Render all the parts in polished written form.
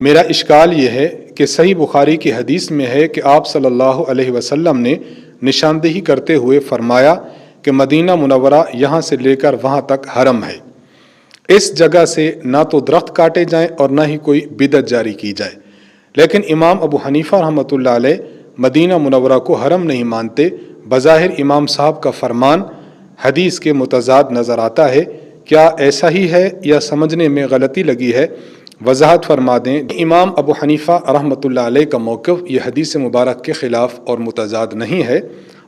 میرا اشکال یہ ہے کہ صحیح بخاری کی حدیث میں ہے کہ آپ صلی اللہ علیہ وسلم نے نشاندہی کرتے ہوئے فرمایا کہ مدینہ منورہ یہاں سے لے کر وہاں تک حرم ہے، اس جگہ سے نہ تو درخت کاٹے جائیں اور نہ ہی کوئی بدعت جاری کی جائے۔ لیکن امام ابو حنیفہ رحمۃ اللہ علیہ مدینہ منورہ کو حرم نہیں مانتے۔ بظاہر امام صاحب کا فرمان حدیث کے متضاد نظر آتا ہے، کیا ایسا ہی ہے یا سمجھنے میں غلطی لگی ہے؟ وضاحت فرما دیں۔ امام ابو حنیفہ رحمۃ اللہ علیہ کا موقف یہ حدیث مبارک کے خلاف اور متضاد نہیں ہے،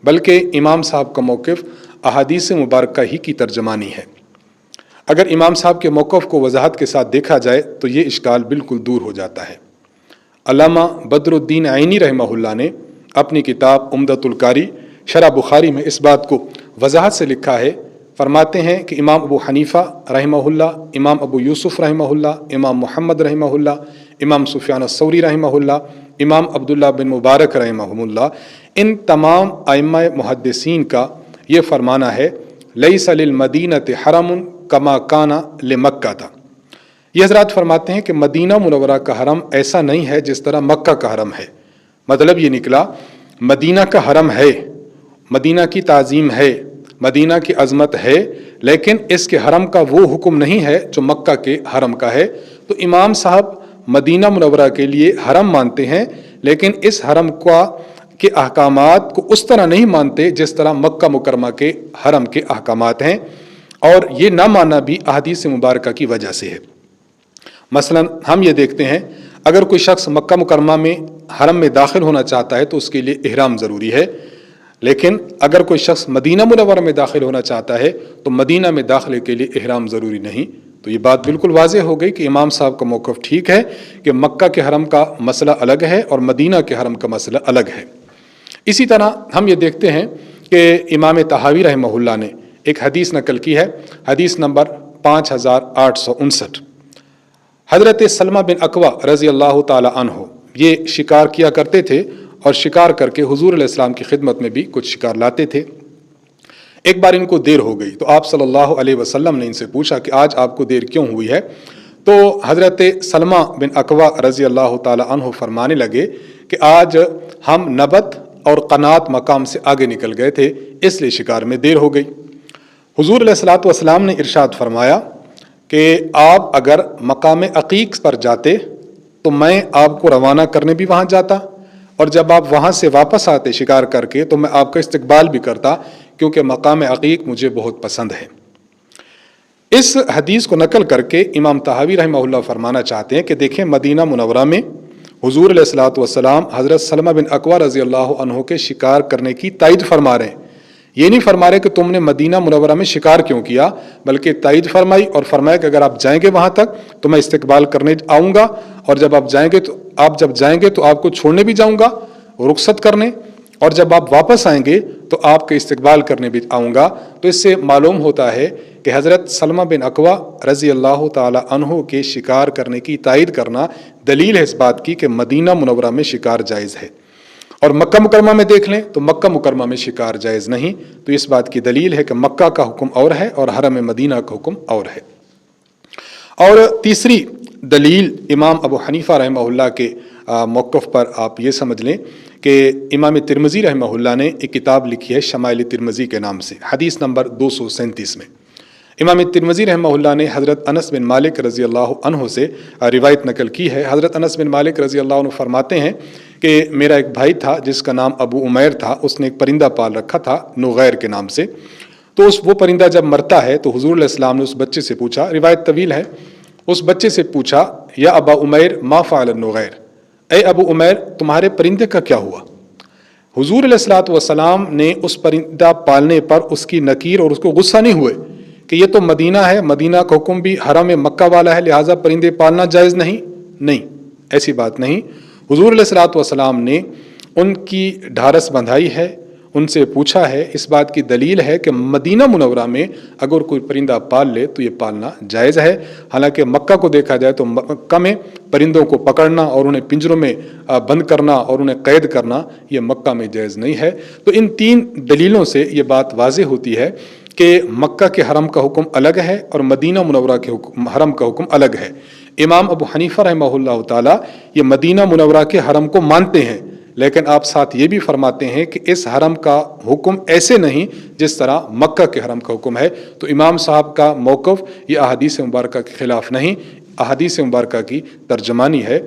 بلکہ امام صاحب کا موقف احادیث مبارکہ ہی کی ترجمانی ہے۔ اگر امام صاحب کے موقف کو وضاحت کے ساتھ دیکھا جائے تو یہ اشکال بالکل دور ہو جاتا ہے۔ علامہ بدر الدین عینی رحمہ اللہ نے اپنی کتاب عمدۃ القاری شرح بخاری میں اس بات کو وضاحت سے لکھا ہے۔ فرماتے ہیں کہ امام ابو حنیفہ رحمہ اللہ، امام ابو یوسف رحمہ اللہ، امام محمد رحمہ اللہ، امام سفیان الثوری رحمہ اللہ، امام عبداللہ بن مبارک رحمہ اللہ، ان تمام ائمہ محدثین کا یہ فرمانا ہے، لیس للمدینۃ حرم کما کان لمکہ تھا۔ یہ حضرات فرماتے ہیں کہ مدینہ منورہ کا حرم ایسا نہیں ہے جس طرح مکہ کا حرم ہے۔ مطلب یہ نکلا مدینہ کا حرم ہے، مدینہ کی تعظیم ہے، مدینہ کی عظمت ہے، لیکن اس کے حرم کا وہ حکم نہیں ہے جو مکہ کے حرم کا ہے۔ تو امام صاحب مدینہ منورہ کے لیے حرم مانتے ہیں، لیکن اس حرم کے احکامات کو اس طرح نہیں مانتے جس طرح مکہ مکرمہ کے حرم کے احکامات ہیں، اور یہ نہ ماننا بھی احادیث مبارکہ کی وجہ سے ہے۔ مثلا ہم یہ دیکھتے ہیں، اگر کوئی شخص مکہ مکرمہ میں حرم میں داخل ہونا چاہتا ہے تو اس کے لیے احرام ضروری ہے، لیکن اگر کوئی شخص مدینہ منورہ میں داخل ہونا چاہتا ہے تو مدینہ میں داخلے کے لیے احرام ضروری نہیں۔ تو یہ بات بالکل واضح ہو گئی کہ امام صاحب کا موقف ٹھیک ہے کہ مکہ کے حرم کا مسئلہ الگ ہے اور مدینہ کے حرم کا مسئلہ الگ ہے۔ اسی طرح ہم یہ دیکھتے ہیں کہ امام طحاوی رحمہ اللہ نے ایک حدیث نقل کی ہے، حدیث نمبر 5859۔ حضرت سلمہ بن اکوع رضی اللہ تعالی عنہ یہ شکار کیا کرتے تھے اور شکار کر کے حضور علیہ السلام کی خدمت میں بھی کچھ شکار لاتے تھے۔ ایک بار ان کو دیر ہو گئی تو آپ صلی اللہ علیہ وسلم نے ان سے پوچھا کہ آج آپ کو دیر کیوں ہوئی ہے؟ تو حضرت سلمہ بن اکوع رضی اللہ تعالی عنہ فرمانے لگے کہ آج ہم نبت اور قنات مقام سے آگے نکل گئے تھے، اس لیے شکار میں دیر ہو گئی۔ حضور علیہ الصلوۃ والسلام نے ارشاد فرمایا کہ آپ اگر مقام عقیق پر جاتے تو میں آپ کو روانہ کرنے بھی وہاں جاتا، اور جب آپ وہاں سے واپس آتے شکار کر کے تو میں آپ کا استقبال بھی کرتا، کیونکہ مقام عقیق مجھے بہت پسند ہے۔ اس حدیث کو نقل کر کے امام طحاوی رحمہ اللہ فرمانا چاہتے ہیں کہ دیکھیں مدینہ منورہ میں حضور علیہ الصلوۃ والسلام حضرت سلمہ بن اکوع رضی اللہ عنہ کے شکار کرنے کی تائید فرما رہے ہیں۔ یہ نہیں فرما رہے کہ تم نے مدینہ منورہ میں شکار کیوں کیا، بلکہ تائید فرمائی اور فرمایا کہ اگر آپ جائیں گے وہاں تک تو میں استقبال کرنے آؤں گا، اور جب آپ جائیں گے تو آپ کو چھوڑنے بھی جاؤں گا رخصت کرنے، اور جب آپ واپس آئیں گے تو آپ کے استقبال کرنے بھی آؤں گا۔ تو اس سے معلوم ہوتا ہے کہ حضرت سلمہ بن اکوع رضی اللہ تعالی عنہ کے شکار کرنے کی تائید کرنا دلیل ہے اس بات کی کہ مدینہ منورہ میں شکار جائز ہے، اور مکہ مکرمہ میں دیکھ لیں تو مکہ مکرمہ میں شکار جائز نہیں۔ تو اس بات کی دلیل ہے کہ مکہ کا حکم اور ہے اور حرم مدینہ کا حکم اور ہے۔ اور تیسری دلیل امام ابو حنیفہ رحمہ اللہ کے موقف پر آپ یہ سمجھ لیں کہ امام ترمذی رحمہ اللہ نے ایک کتاب لکھی ہے شمائل ترمذی کے نام سے، حدیث نمبر 237 میں امام ترمذی رحمہ اللہ نے حضرت انس بن مالک رضی اللہ عنہ سے روایت نقل کی ہے۔ حضرت انس بن مالک رضی اللہ عنہ فرماتے ہیں کہ میرا ایک بھائی تھا جس کا نام ابو عمیر تھا، اس نے ایک پرندہ پال رکھا تھا نغیر کے نام سے۔ تو وہ پرندہ جب مرتا ہے تو حضور علیہ السلام نے اس بچے سے پوچھا، روایت طویل ہے، اس بچے سے پوچھا، یا ابا عمیر ما فعل النغیر، اے ابو عمیر تمہارے پرندے کا کیا ہوا؟ حضور علیہ الصلوۃ والسلام نے اس پرندہ پالنے پر اس کی نکیر اور اس کو غصہ نہیں ہوئے کہ یہ تو مدینہ ہے، مدینہ کا حکم بھی حرم مکہ والا ہے، لہٰذا پرندے پالنا جائز نہیں، ایسی بات نہیں۔ حضور علیہ الصلوۃ والسلام نے ان کی ڈھارس بندھائی ہے، ان سے پوچھا ہے، اس بات کی دلیل ہے کہ مدینہ منورہ میں اگر کوئی پرندہ پال لے تو یہ پالنا جائز ہے۔ حالانکہ مکہ کو دیکھا جائے تو مکہ میں پرندوں کو پکڑنا اور انہیں پنجروں میں بند کرنا اور انہیں قید کرنا یہ مکہ میں جائز نہیں ہے۔ تو ان تین دلیلوں سے یہ بات واضح ہوتی ہے کہ مکہ کے حرم کا حکم الگ ہے اور مدینہ منورہ کے حرم کا حکم الگ ہے۔ امام ابو حنیفہ رحمہ اللہ تعالیٰ یہ مدینہ منورہ کے حرم کو مانتے ہیں، لیکن آپ ساتھ یہ بھی فرماتے ہیں کہ اس حرم کا حکم ایسے نہیں جس طرح مکہ کے حرم کا حکم ہے۔ تو امام صاحب کا موقف یہ احادیث مبارکہ کے خلاف نہیں، احادیث مبارکہ کی ترجمانی ہے۔